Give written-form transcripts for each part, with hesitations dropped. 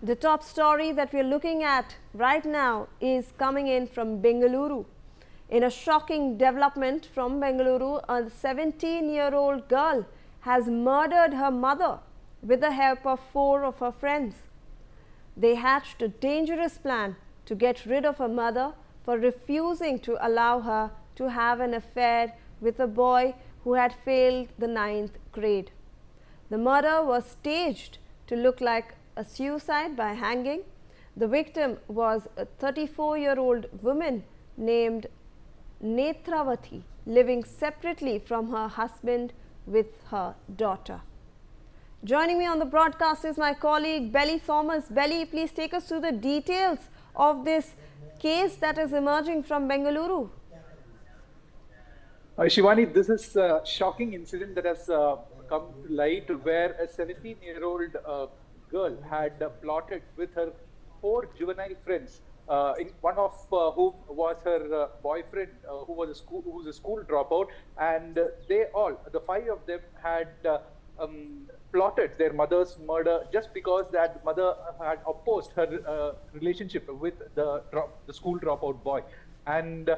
The top story that we are looking at right now is coming in from Bengaluru. In a shocking development from Bengaluru, a 17-year-old girl has murdered her mother with the help of 4 of her friends. They hatched a dangerous plan to get rid of her mother for refusing to allow her to have an affair with a boy who had failed the 9th grade. The murder was staged to look like a suicide by hanging. The victim was a 34-year-old woman named Netravati, living separately from her husband with her daughter. Joining me on the broadcast is my colleague Belly Thomas. Belly, please take us through the details of this case that is emerging from Bengaluru. Shivani, this is a shocking incident that has come to light where a 17-year-old girl had plotted with her 4 juvenile friends, one of whom was her boyfriend, who was a school dropout, and they all, the 5 of them, had plotted their mother's murder just because that mother had opposed her relationship with the school dropout boy. And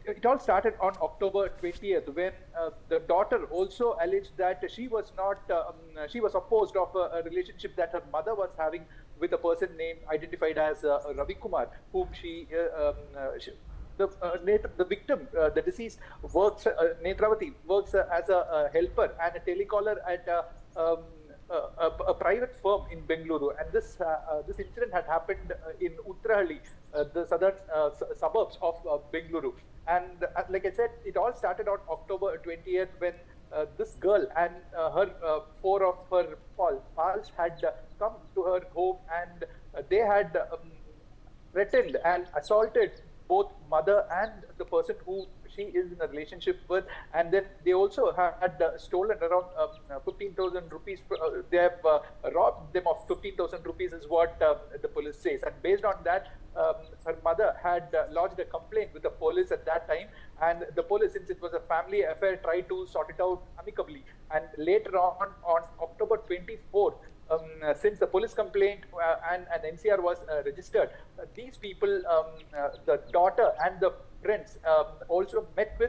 it all started on October 20th when the daughter also alleged that she was not, she was opposed of a relationship that her mother was having with a person named, identified as Ravi Kumar, whom the victim, the deceased, works, Netravati, works as a helper and a telecaller at a private firm in Bengaluru, and this incident had happened in Uttarahalli, the southern suburbs of Bengaluru. And like I said, it all started on October 20th when this girl and her 4 of her pals had come to her home, and they had threatened and assaulted both mother and the person who she is in a relationship with, and then they also had stolen around 15,000 rupees. They have robbed them of 15,000 rupees is what the police says, and based on that, her mother had lodged a complaint with the police at that time, and the police, since it was a family affair, tried to sort it out amicably. And later on October 24th, since the police complaint and an NCR was registered, these people, the daughter and the friends, also met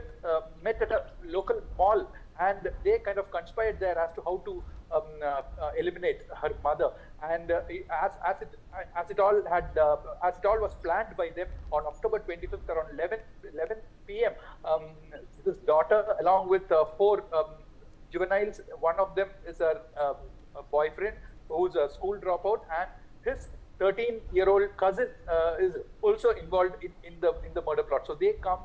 at a local mall, and they kind of conspired there as to how to eliminate her mother. And as it all was planned by them, on October 25th around 11 p.m. This daughter, along with 4 juveniles, one of them is her boyfriend who's a school dropout, and his 13-year-old cousin is also involved in the murder plot. So they come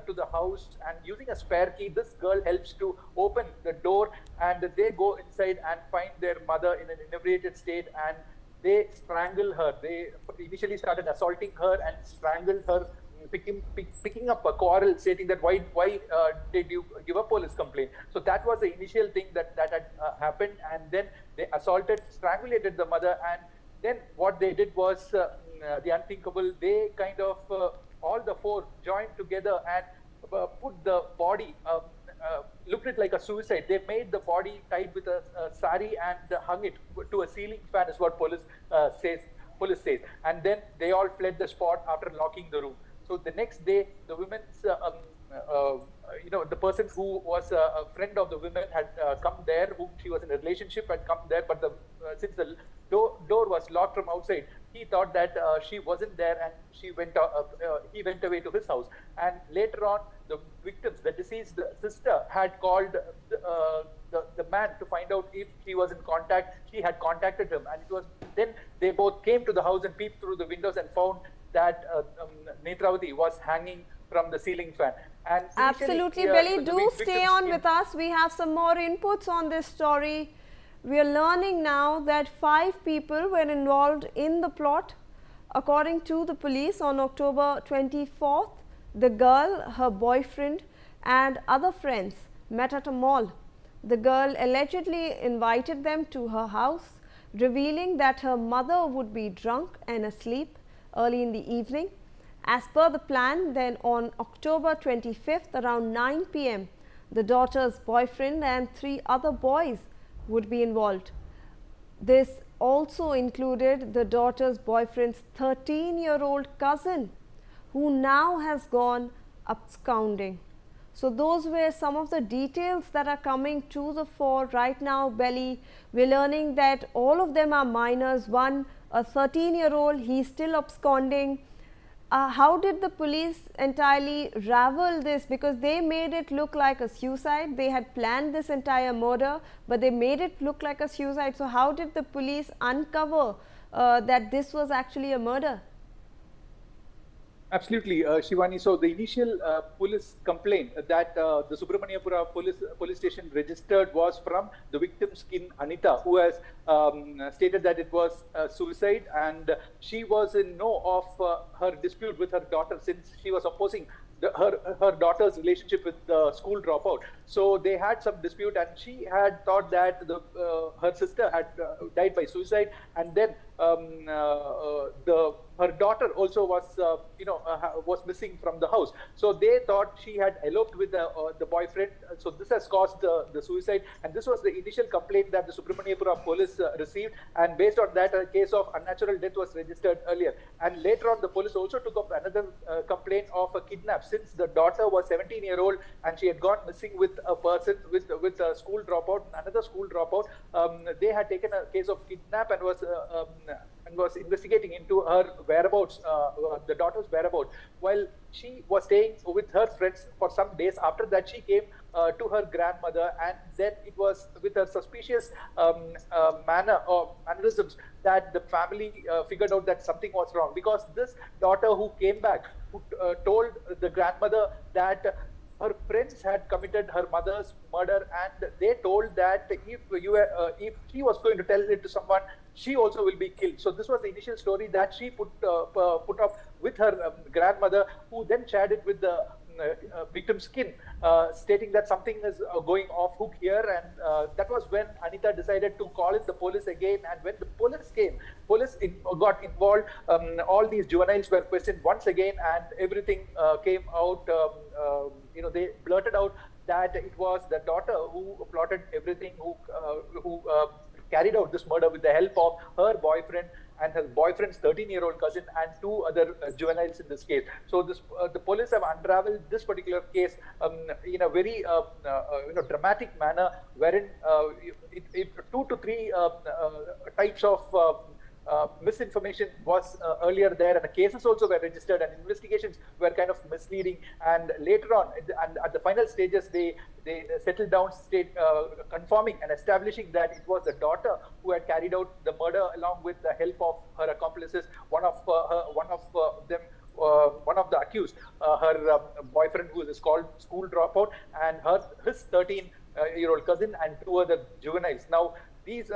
to the house, and using a spare key, this girl helps to open the door, and they go inside and find their mother in an inebriated state, and they strangle her. They initially started assaulting her and strangled her, picking up a quarrel, stating that why did you give a police complaint? So that was the initial thing that had happened, and then they assaulted, strangulated the mother, and then what they did was the unthinkable. They kind of, all the 4 joined together and put the body, looked it like a suicide. They made the body tied with a sari and hung it to a ceiling fan, is what police says. And then they all fled the spot after locking the room. So the next day, the women's, the person who was a friend of the women had come there, whom she was in a relationship, had come there, but since the door was locked from outside, he thought that she wasn't there, and he went away to his house. And later on, the victims, the deceased sister, had called the man to find out if he was in contact. She had contacted him, and it was then they both came to the house and peeped through the windows and found that Netravati was hanging from the ceiling fan. And absolutely, Belly, do stay on with us. We have some more inputs on this story. We are learning now that 5 people were involved in the plot. According to the police, on October 24th, the girl, her boyfriend and other friends met at a mall. The girl allegedly invited them to her house, revealing that her mother would be drunk and asleep early in the evening. As per the plan, then on October 25th around 9 p.m, the daughter's boyfriend and 3 other boys would be involved. This also included the daughter's boyfriend's 13-year-old cousin, who now has gone absconding. So those were some of the details that are coming to the fore right now, Belly. We're learning that all of them are minors. One, a 13-year-old, he's still absconding. How did the police entirely ravel this? Because they made it look like a suicide. They had planned this entire murder, but they made it look like a suicide. So how did the police uncover that this was actually a murder? Absolutely, Shivani. So the initial police complaint that the Subramaniapura police station registered was from the victim's kin, Anita, who has stated that it was suicide, and she was in know of her dispute with her daughter, since she was opposing her daughter's relationship with the school dropout. So they had some dispute, and she had thought that her sister had died by suicide, and then her daughter also was was missing from the house. So they thought she had eloped with the boyfriend. So this has caused the suicide, and this was the initial complaint that the Subramaniapura police received, and based on that, a case of unnatural death was registered earlier. And later on, the police also took up another complaint of a kidnap, since the daughter was 17-year-old and she had gone missing with a person, with a school dropout, another school dropout. They had taken a case of kidnap and was investigating into her whereabouts, the daughter's whereabouts, while she was staying with her friends for some days. After that, she came to her grandmother, and then it was with a suspicious manner or mannerisms that the family figured out that something was wrong, because this daughter who came back, who told the grandmother that her friends had committed her mother's murder, and they told that if she was going to tell it to someone, she also will be killed. So this was the initial story that she put up with her grandmother, who then shared it with the victim's kin, stating that something is going off hook here. And that was when Anita decided to call in the police again. And when the police came, got involved. All these juveniles were questioned once again, and everything came out. They blurted out that it was the daughter who plotted everything, who carried out this murder with the help of her boyfriend and her boyfriend's 13-year-old cousin and two other juveniles in this case. So the police have unraveled this particular case in a very dramatic manner, wherein 2 to 3 types of misinformation was earlier there, and the cases also were registered, and investigations were kind of misleading. And later on, at the final stages, they settled down, confirming and establishing that it was the daughter who had carried out the murder, along with the help of her accomplices. One of the accused, her boyfriend, who is called school dropout, and his 13-year-old cousin and two other juveniles. Now, these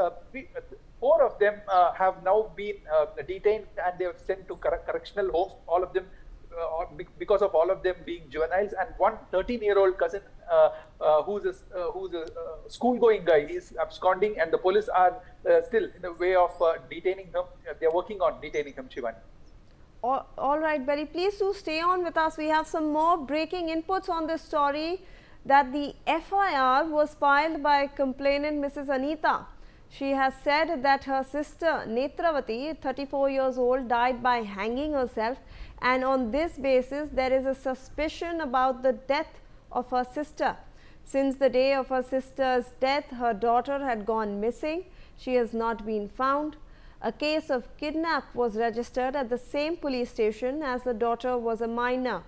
4 of them have now been detained, and they were sent to correctional homes. All of them, because of all of them being juveniles, and one 13-year-old cousin who's a school-going guy is absconding, and the police are still in the way of detaining him. They're working on detaining him, Shivani. All right, Barry, please do stay on with us. We have some more breaking inputs on this story, that the FIR was filed by complainant Mrs. Anita. She has said that her sister Netravati, 34 years old, died by hanging herself, and on this basis there is a suspicion about the death of her sister. Since the day of her sister's death, her daughter had gone missing. She has not been found. A case of kidnap was registered at the same police station, as the daughter was a minor.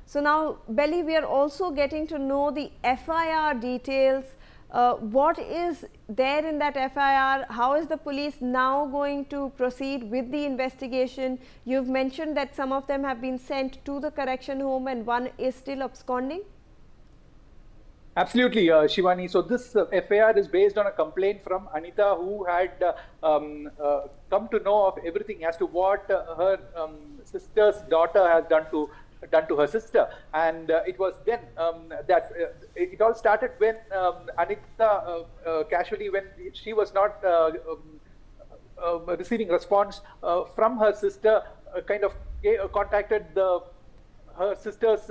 So now, Belly, we are also getting to know the FIR details. What is there in that FIR? How is the police now going to proceed with the investigation? You've mentioned that some of them have been sent to the correction home and one is still absconding. Absolutely, Shivani. So this FIR is based on a complaint from Anita, who had come to know of everything as to what her sister's daughter has done to her sister. And it was then that it all started when Anita casually, when she was not receiving response from her sister, kind of contacted her sister's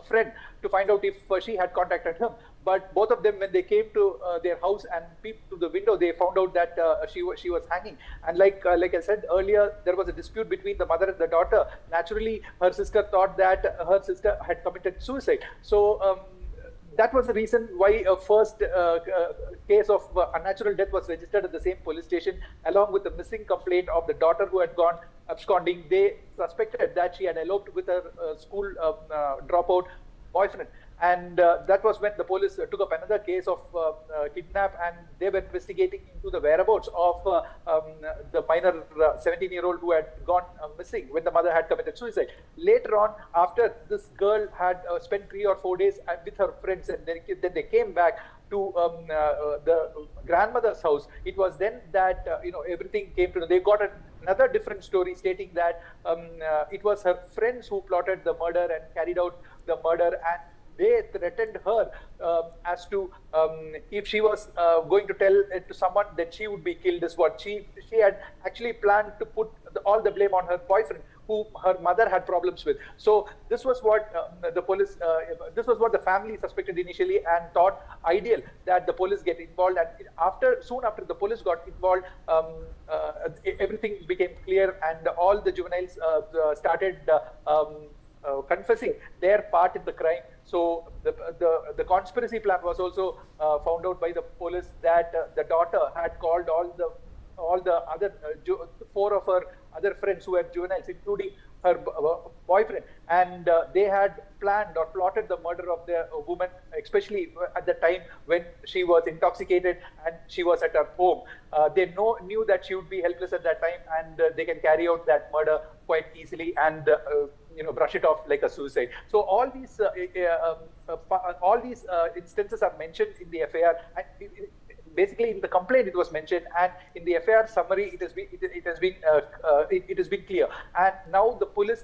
friend to find out if she had contacted him. But both of them, when they came to their house and peeped through the window, they found out that she was hanging. And like I said earlier, there was a dispute between the mother and the daughter. Naturally, her sister thought that her sister had committed suicide. So that was the reason why a first case of unnatural death was registered at the same police station, along with the missing complaint of the daughter who had gone absconding. They suspected that she had eloped with her school dropout boyfriend. And that was when the police took up another case of kidnap, and they were investigating into the whereabouts of the minor 17-year-old who had gone missing when the mother had committed suicide. Later on, after this girl had spent 3 or 4 days with her friends, and then they came back to the grandmother's house, it was then that everything came to. They got another different story stating that it was her friends who plotted the murder and carried out the murder, and they threatened her as to if she was going to tell it to someone, that she would be killed. Is what she had actually planned to put all the blame on her boyfriend, who her mother had problems with. So this was what the police, this was what the family suspected initially, and thought ideal that the police get involved. And soon after the police got involved, everything became clear, and all the juveniles started confessing their part in the crime. So the conspiracy plan was also found out by the police, that the daughter had called all the other 4 of her other friends who were juveniles, including her boyfriend, and they had planned or plotted the murder of the woman, especially at the time when she was intoxicated and she was at her home. They knew that she would be helpless at that time, and they can carry out that murder quite easily and brush it off like a suicide. So all these instances are mentioned in the FIR. And basically, in the complaint it was mentioned, and in the FIR summary it has been clear. And now the police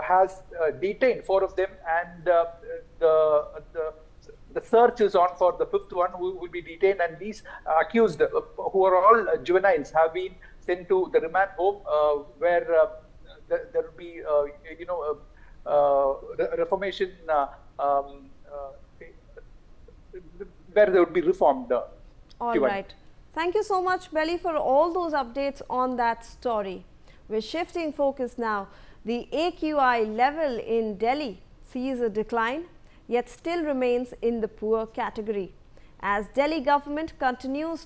has detained 4 of them, and the search is on for the 5th one, who will be detained. And these accused, who are all juveniles, have been sent to the remand home, where there will be reformation, where they would be reformed. All right. Thank you so much, Belly, for all those updates on that story. We're shifting focus now. The AQI level in Delhi sees a decline, yet still remains in the poor category, as Delhi government continues to